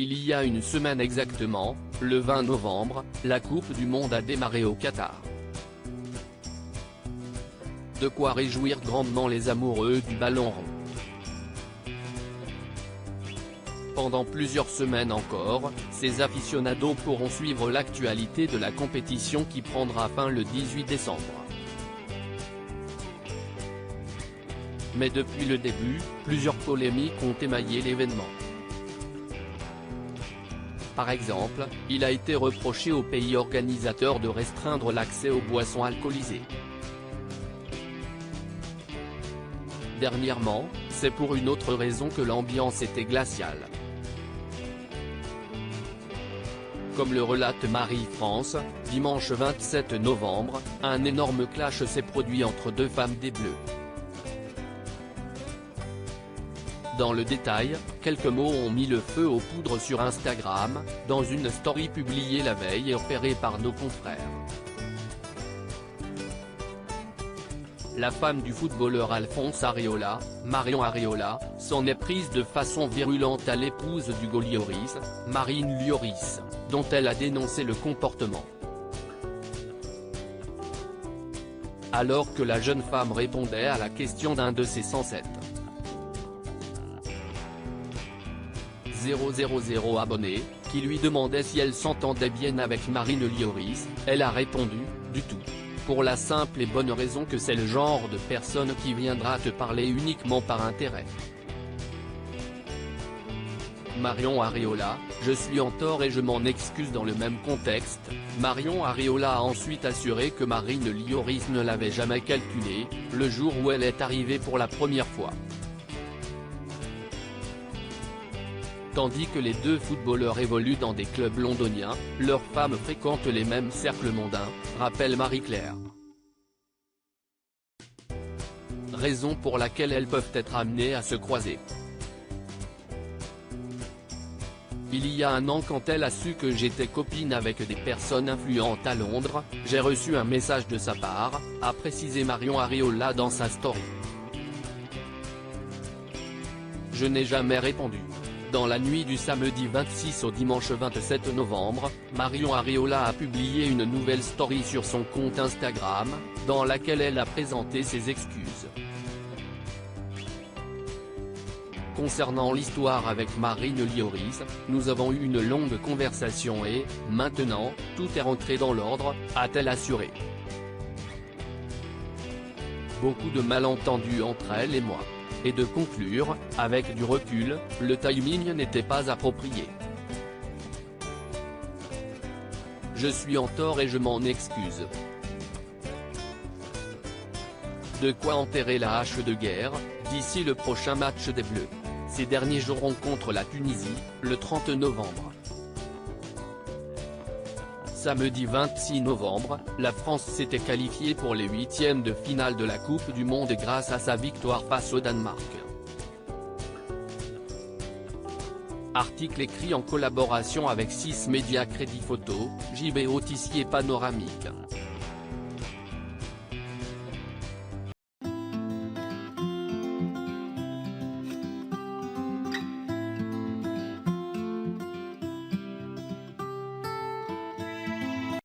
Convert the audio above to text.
Il y a une semaine exactement, le 20 novembre, la Coupe du Monde a démarré au Qatar. De quoi réjouir grandement les amoureux du ballon rond. Pendant plusieurs semaines encore, ces aficionados pourront suivre l'actualité de la compétition qui prendra fin le 18 décembre. Mais depuis le début, plusieurs polémiques ont émaillé l'événement. Par exemple, il a été reproché aux pays organisateurs de restreindre l'accès aux boissons alcoolisées. Dernièrement, c'est pour une autre raison que l'ambiance était glaciale. Comme le relate Marie-France, dimanche 27 novembre, un énorme clash s'est produit entre deux femmes des Bleus. Dans le détail, quelques mots ont mis le feu aux poudres sur Instagram, dans une story publiée la veille et repérée par nos confrères. La femme du footballeur Alphonse Areola, Marion Areola, s'en est prise de façon virulente à l'épouse d'Hugo Lloris, Marine Lloris, dont elle a dénoncé le comportement. Alors que la jeune femme répondait à la question d'un de ses 107 000 abonnés, qui lui demandait si elle s'entendait bien avec Marine Lloris, elle a répondu « du tout ». Pour la simple et bonne raison que c'est le genre de personne qui viendra te parler uniquement par intérêt. Marion Areola, je suis en tort et je m'en excuse. Dans le même contexte, Marion Areola a ensuite assuré que Marine Lloris ne l'avait jamais calculé, le jour où elle est arrivée pour la première fois. Tandis que les deux footballeurs évoluent dans des clubs londoniens, leurs femmes fréquentent les mêmes cercles mondains, rappelle Marie-Claire. Raison pour laquelle elles peuvent être amenées à se croiser. Il y a un an, quand elle a su que j'étais copine avec des personnes influentes à Londres, j'ai reçu un message de sa part, a précisé Marion Areola dans sa story. Je n'ai jamais répondu. Dans la nuit du samedi 26 au dimanche 27 novembre, Marion Areola a publié une nouvelle story sur son compte Instagram, dans laquelle elle a présenté ses excuses. Concernant l'histoire avec Marine Lloris, nous avons eu une longue conversation et, maintenant, tout est rentré dans l'ordre, a-t-elle assuré. Beaucoup de malentendus entre elle et moi. Et de conclure, avec du recul, le timing n'était pas approprié. Je suis en tort et je m'en excuse. De quoi enterrer la hache de guerre, d'ici le prochain match des Bleus. Ces derniers joueront contre la Tunisie, le 30 novembre. Samedi 26 novembre, la France s'était qualifiée pour les huitièmes de finale de la Coupe du Monde grâce à sa victoire face au Danemark. Article écrit en collaboration avec 6 médias Crédit Photo, JB Tissier Panoramique.